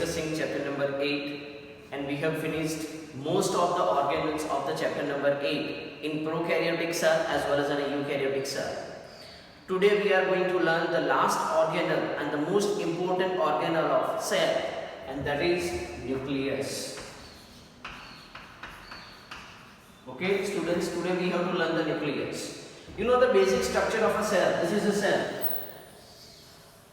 discussing chapter number 8 and we have finished most of the organelles of the chapter number 8 in prokaryotic cell as well as in a eukaryotic cell. Today we are going to learn the last organelle and the most important organelle of cell, and that is nucleus. Okay students, today we have to learn the nucleus. You know the basic structure of a cell. This is a cell.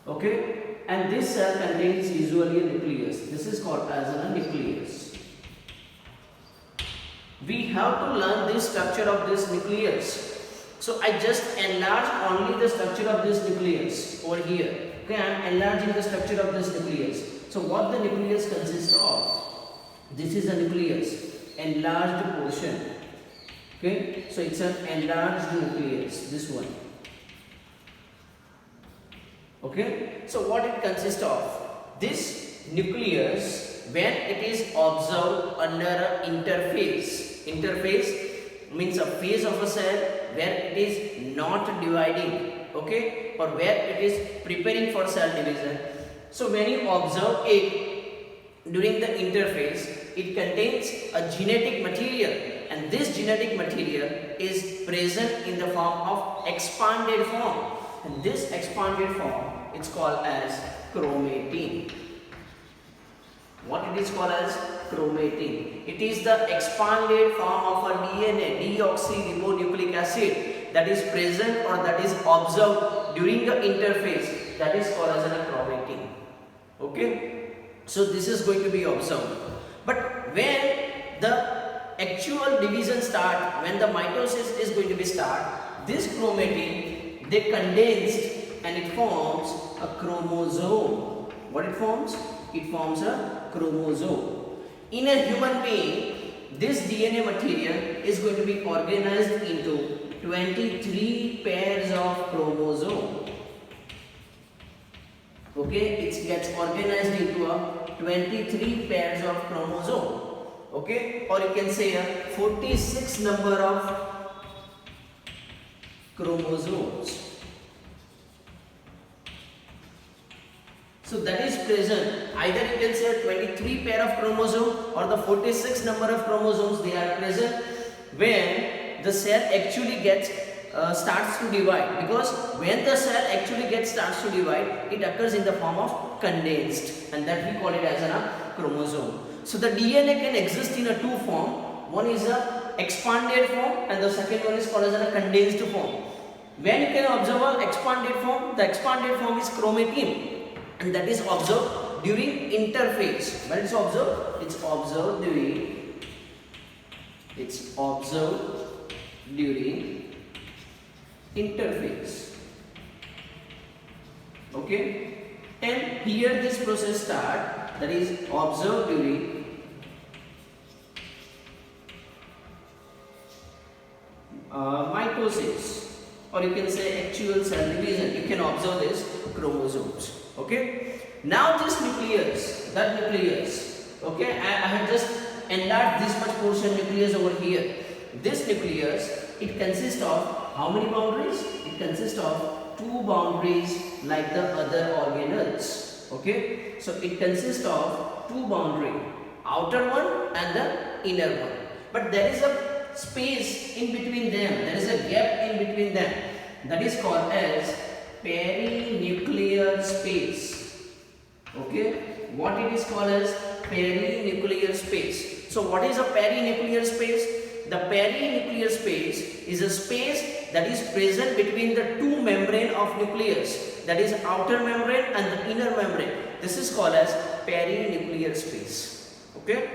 Okay, and this cell contains usually a nucleus. This is called as a nucleus. We have to learn this structure of this nucleus. So I just enlarge only the structure of this nucleus over here. Okay, I am enlarging the structure of this nucleus. So what the nucleus consists of? This is a nucleus, enlarged portion. Okay, so it's an enlarged nucleus, this one. Okay, so what it consists of? This nucleus, when it is observed under an interface means a phase of a cell where it is not dividing, okay, or where it is preparing for cell division. So when you observe it during the interface, it contains a genetic material, and this genetic material is present in the form of expanded form, and this expanded form is called as chromatin. What it is called as? Chromatin. It is the expanded form of a DNA, deoxyribonucleic acid, that is present or that is observed during the interface, that is called as a chromatin. Okay, so this is going to be observed. But when the actual division start, when the mitosis is going to be start, this chromatin, they condensed and it forms a chromosome. What it forms? It forms a chromosome. In a human being, this DNA material is going to be organized into 23 pairs of chromosome. Okay, it gets organized into a 23 pairs of chromosome. Okay, or you can say a 46 number of chromosomes. So that is present. Either you can say 23 pair of chromosome or the 46 number of chromosomes, they are present when the cell actually gets starts to divide. Because when the cell actually starts to divide, it occurs in the form of condensed, and that we call it as a chromosome. So the DNA can exist in a two form. One is a expanded form and the second one is called as a condensed form. When you can observe an expanded form, the expanded form is chromatin, and that is observed during interphase. When it's observed? It's observed during interphase. Okay, and here this process start, that is observed during mitosis, or you can say actual cell division. You can observe this chromosomes. Okay, now this nucleus, okay, I have just enlarged this much portion nucleus over here. This nucleus, it consists of how many boundaries? It consists of two boundaries like the other organelles. Okay, so it consists of two boundaries, outer one and the inner one, but there is a space in between them, there is a gap in between them, that is called as perinuclear space. Okay, what it is called as? Perinuclear space. So what is a perinuclear space? The perinuclear space is a space that is present between the two membrane of nucleus, that is outer membrane and the inner membrane. This is called as perinuclear space. Okay,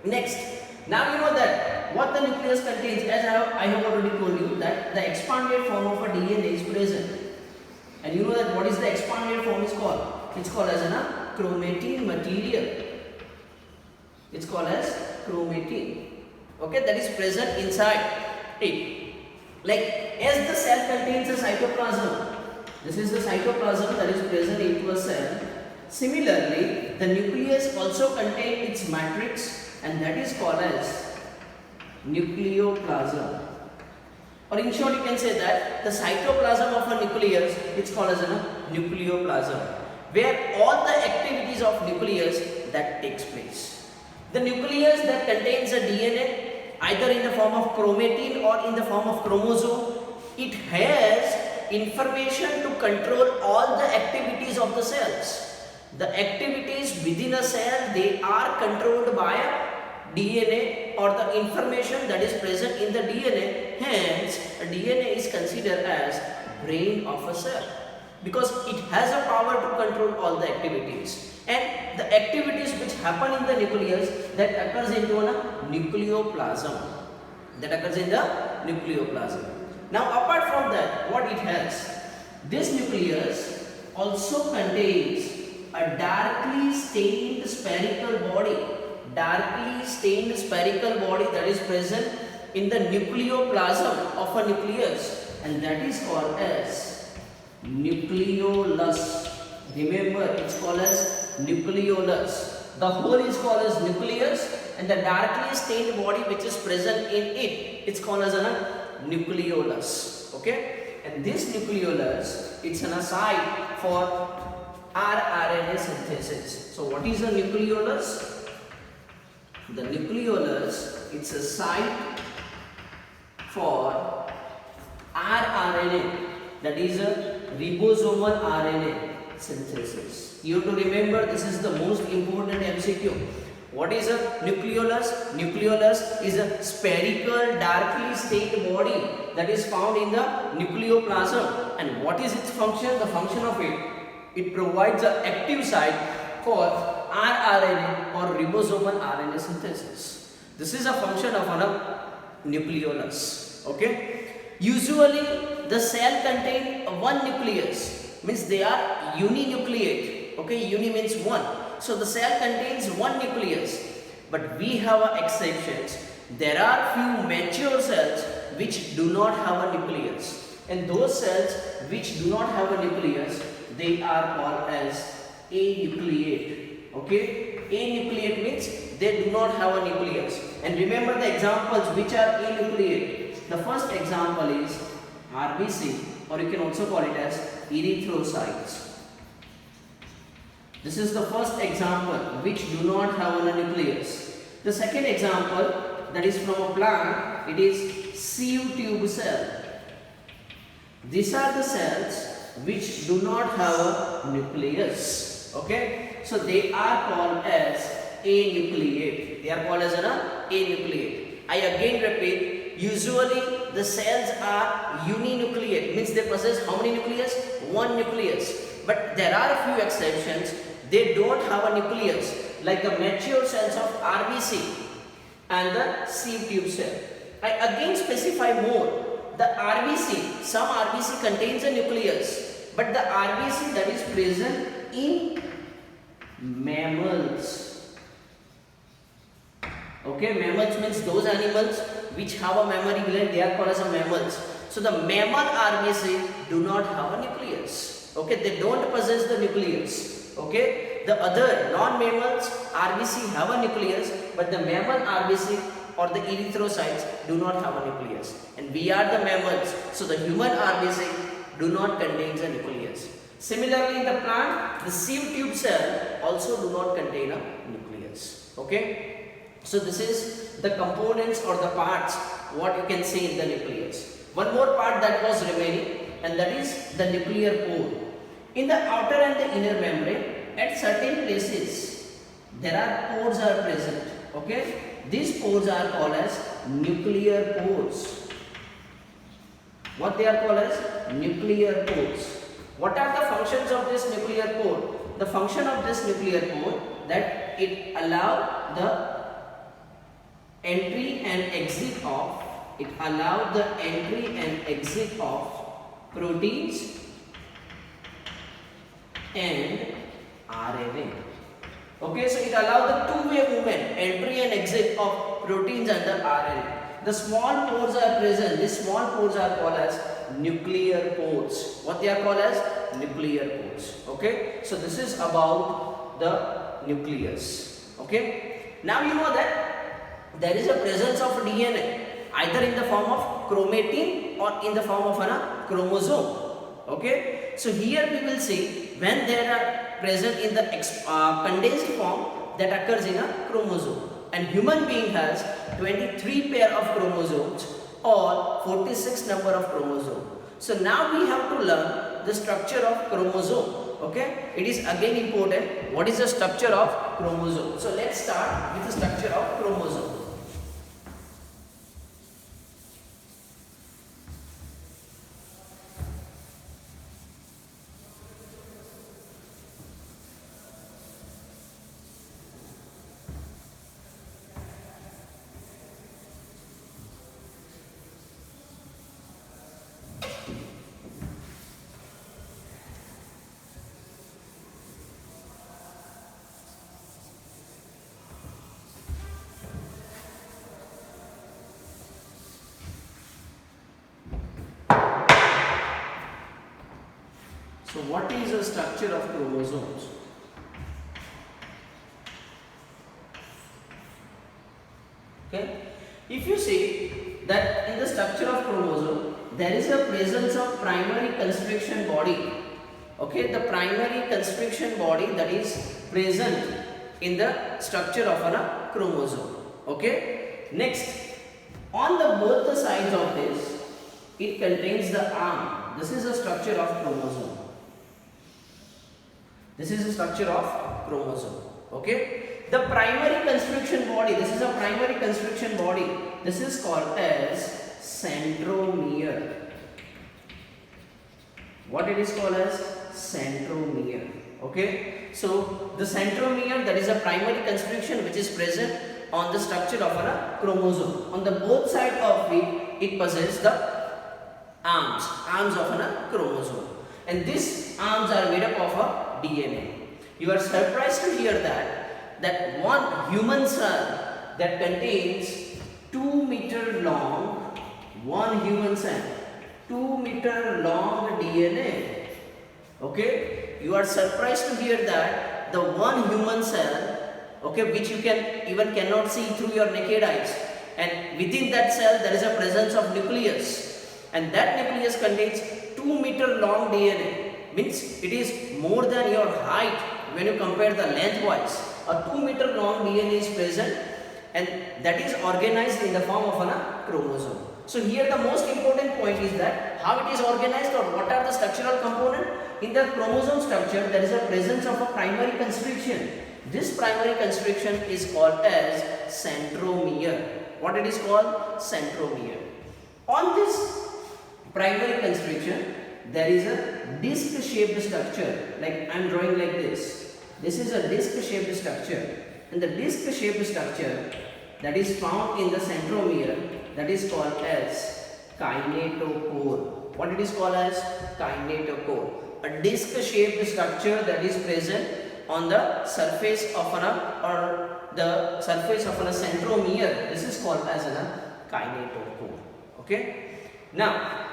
next, now you know that what the nucleus contains, as I have already told you that the expanded form of a DNA is present. And you know that what is the expanded form is called? It's called as a chromatin material. It's called as chromatin. Okay, that is present inside it. Like as the cell contains a cytoplasm, this is the cytoplasm that is present into a cell. Similarly, the nucleus also contains its matrix, and that is called as nucleoplasm. Or in short, you can say that the cytoplasm of a nucleus, it's called as a nucleoplasm, where all the activities of nucleus that takes place. The nucleus that contains the DNA either in the form of chromatin or in the form of chromosome, it has information to control all the activities of the cells. The activities within a cell, they are controlled by DNA or the information that is present in the DNA. Hence, DNA is considered as brain of a cell because it has a power to control all the activities, and the activities which happen in the nucleus that occurs into a nucleoplasm. Now apart from that, what it has? This nucleus also contains a darkly stained spherical body that is present in the nucleoplasm of a nucleus, and that is called as nucleolus. Remember, it's called as nucleolus. The whole is called as nucleus, and the darkly stained body which is present in it, it's called as a nucleolus. Okay, and this nucleolus, it's an site for rRNA synthesis. So what is a nucleolus? The nucleolus, it's a site for rRNA, that is a ribosomal RNA synthesis. You have to remember, this is the most important MCQ. What is a nucleolus? Nucleolus is a spherical, darkly stained body that is found in the nucleoplasm. And what is its function? The function of it provides an active site for rRNA or ribosomal RNA synthesis. This is a function of a nucleolus. Okay. Usually the cell contains one nucleus, means they are uninucleate. Okay, uni means one. So the cell contains one nucleus, but we have exceptions. There are few mature cells which do not have a nucleus, and those cells which do not have a nucleus, they are called as anucleate. Okay, anucleate means they do not have a nucleus. And remember the examples which are anucleate. The first example is RBC, or you can also call it as erythrocytes. This is the first example which do not have a nucleus. The second example, that is from a plant, it is sieve tube cell. These are the cells which do not have a nucleus. Okay, so they are called as anucleate. They are called as an anucleate. I again repeat, usually the cells are uninucleate, means they possess how many nucleus? One nucleus. But there are a few exceptions. They don't have a nucleus, like the mature cells of RBC and the sieve tube cell. I again specify more. The RBC, some RBC contains a nucleus, but the RBC that is present in mammals. Okay, mammals means those animals which have a mammary gland, they are called as a mammals. So the mammal RBC do not have a nucleus. Okay, they don't possess the nucleus. Okay, the other non-mammals RBC have a nucleus, but the mammal RBC or the erythrocytes do not have a nucleus. And we are the mammals, so the human RBC do not contain a nucleus. Similarly, in the plant, the sieve tube cell also do not contain a nucleus. Okay, so this is the components or the parts what you can see in the nucleus. One more part that was remaining, and that is the nuclear pore. In the outer and the inner membrane, at certain places, there are pores are present. Okay, these pores are called as nuclear pores. What they are called as? Nuclear pores. What are the functions of this nuclear pore? The function of this nuclear pore, that it allow the entry and exit of proteins and RNA. Okay, so it allows the two-way movement, entry and exit of proteins and the RNA. The small pores are present. These small pores are called as nuclear pores. What they are called as? Nuclear pores. Okay, so this is about the nucleus. Okay, now you know that there is a presence of DNA either in the form of chromatin or in the form of a chromosome. Okay, so here we will see when they are present in the condensed form, that occurs in a chromosome, and human being has 23 pair of chromosomes or 46 number of chromosomes. So now we have to learn the structure of chromosome. Okay, it is again important. What is the structure of chromosome? So let's start with the structure of chromosome. So what is the structure of chromosomes? Okay, if you see that in the structure of chromosome there is a presence of primary constriction body. Okay, the primary constriction body that is present in the structure of a chromosome. Okay, next, on the both the sides of this, it contains the arm. This is the structure of chromosome. This is the structure of chromosome. Okay, the primary constriction body, this is a primary constriction body. This is called as centromere. What it is called as? Centromere. Okay, so the centromere, that is a primary constriction which is present on the structure of a chromosome. On the both side of it possesses the arms of a chromosome, and these arms are made up of a DNA. You are surprised to hear that one human cell that contains 2 meter long, one human cell, 2 meter long DNA. Okay, you are surprised to hear that the one human cell, okay, which you cannot see through your naked eyes, and within that cell there is a presence of nucleus, and that nucleus contains 2 meter long DNA. Means it is more than your height when you compare the lengthwise. A 2 meter long DNA is present, and that is organized in the form of a chromosome. So here the most important point is that how it is organized, or what are the structural components. In the chromosome structure there is a presence of a primary constriction. This primary constriction is called as centromere. What it is called? Centromere. On this primary constriction there is a disc shaped structure, like I am drawing like this. This is a disc shaped structure, and the disc shaped structure that is found in the centromere, that is called as kinetochore. What it is called as? Kinetochore. A disc shaped structure that is present on the surface of the surface of a centromere. This is called as a kinetochore. Okay, now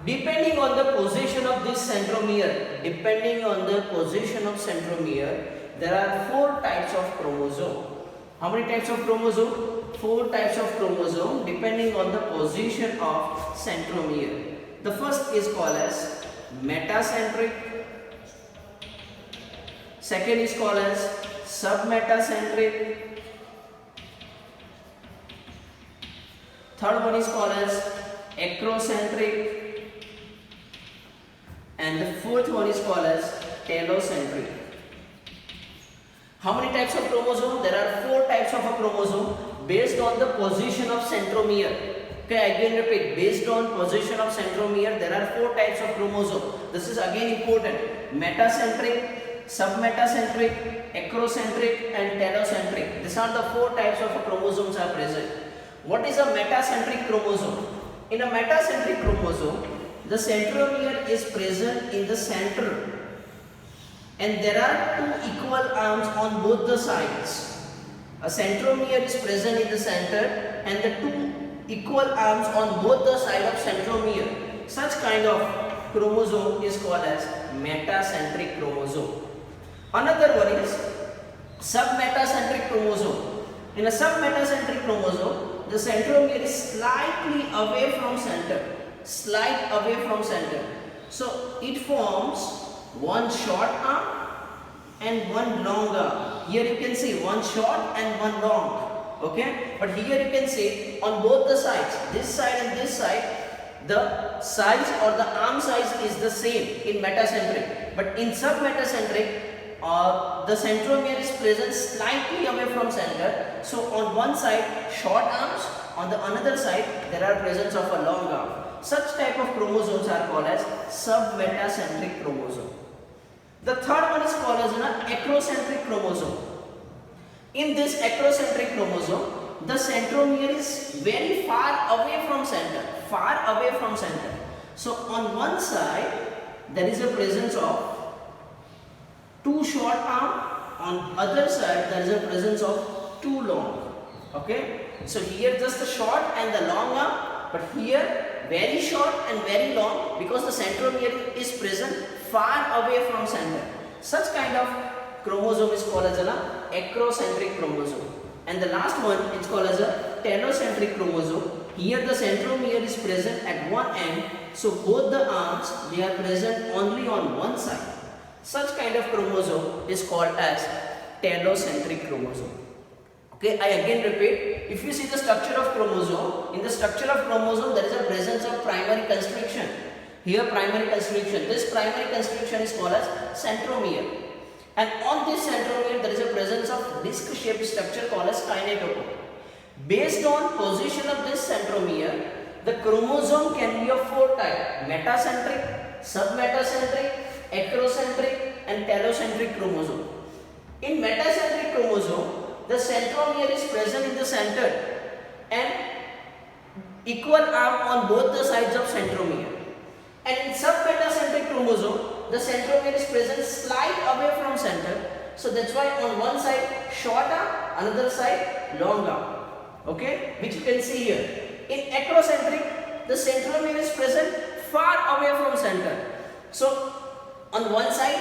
depending on the position of this centromere, there are 4 types of chromosome. How many types of chromosome? 4 types of chromosome depending on the position of centromere. The first is called as metacentric. Second is called as submetacentric. Third one is called as acrocentric. And the fourth one is called as telocentric. How many types of chromosome? There are 4 types of a chromosome based on the position of centromere. Okay, again repeat, based on position of centromere, there are 4 types of chromosome. This is again important. Metacentric, submetacentric, acrocentric and telocentric. These are the 4 types of chromosomes are present. What is a metacentric chromosome? In a metacentric chromosome, the centromere is present in the center, and there are 2 equal arms on both the sides. A centromere is present in the center, and the 2 equal arms on both the side of centromere. Such kind of chromosome is called as metacentric chromosome. Another one is submetacentric chromosome. In a submetacentric chromosome, the centromere is slightly away from center. Slight away from center. So it forms one short arm and one long arm. Here you can see one short and one long. Okay, but here you can see on both the sides, this side and this side, the size or the arm size is the same in metacentric, but in submetacentric the centromere is present slightly away from center. So on one side short arms, on the another side there are presence of a long arm. Such type of chromosomes are called as submetacentric chromosome. The third one is called as an acrocentric chromosome. In this acrocentric chromosome, the centromere is very far away from center, So on one side there is a presence of two short arm, on other side there is a presence of two long. Okay, so here just the short and the long arm, but here very short and very long, because the centromere is present far away from center. Such kind of chromosome is called as an acrocentric chromosome. And the last one is called as a telocentric chromosome. Here the centromere is present at one end, so both the arms they are present only on one side. Such kind of chromosome is called as telocentric chromosome. Okay, I again repeat, if you see the structure of chromosome, in the structure of chromosome there is a presence of primary constriction. Here primary constriction, this primary constriction is called as centromere. And on this centromere there is a presence of disc shaped structure called as kinetochore. Based on position of this centromere, the chromosome can be of four types: metacentric, submetacentric, acrocentric and telocentric chromosome. In metacentric chromosome, the centromere is present in the center and equal arm on both the sides of centromere. And in submetacentric chromosome, the centromere is present slight away from center. So that's why on one side short arm, another side long arm. Okay, which you can see here. In acrocentric, the centromere is present far away from center. So on one side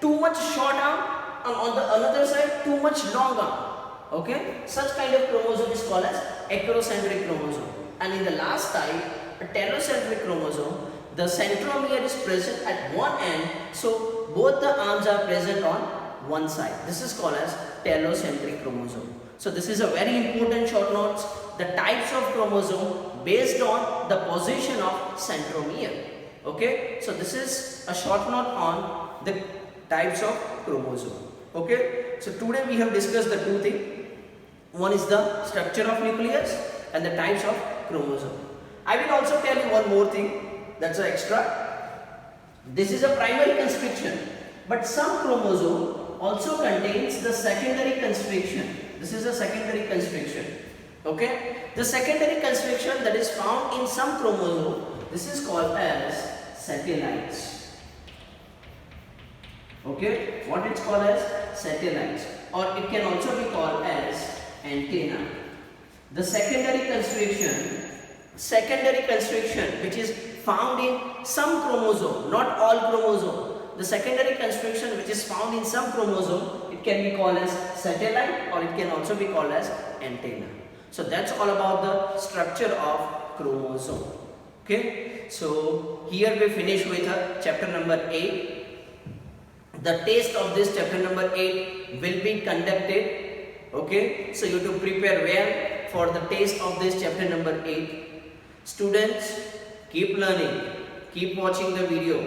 too much short arm, and on the another side too much long arm. Okay, such kind of chromosome is called as acrocentric chromosome. And in the last type, a telocentric chromosome, the centromere is present at one end, so both the arms are present on one side. This is called as telocentric chromosome. So this is a very important short notes, the types of chromosome based on the position of centromere. Okay, so this is a short note on the types of chromosome. Okay, so today we have discussed the two things. One is the structure of nucleus and the types of chromosome. I will also tell you one more thing, that's an extra. This is a primary constriction, but some chromosome also contains the secondary constriction. This is a secondary constriction. Okay, the secondary constriction that is found in some chromosome, this is called as satellites. Okay, what it's called as satellites, or it can also be called as antenna. The secondary constriction which is found in some chromosome, not all chromosome. The secondary constriction which is found in some chromosome, it can be called as satellite or it can also be called as antenna. So that's all about the structure of chromosome. Okay, so here we finish with chapter number 8. The test of this chapter number 8 will be conducted. Okay, so you have to prepare well for the test of this chapter number 8. Students, keep learning, keep watching the video.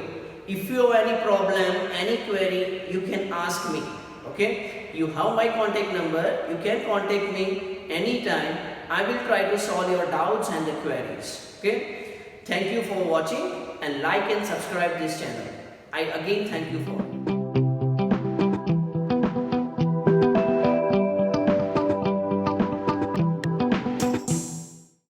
If you have any problem, any query, you can ask me. Okay, you have my contact number, you can contact me anytime. I will try to solve your doubts and the queries. Okay, thank you for watching and like and subscribe this channel. I again thank you for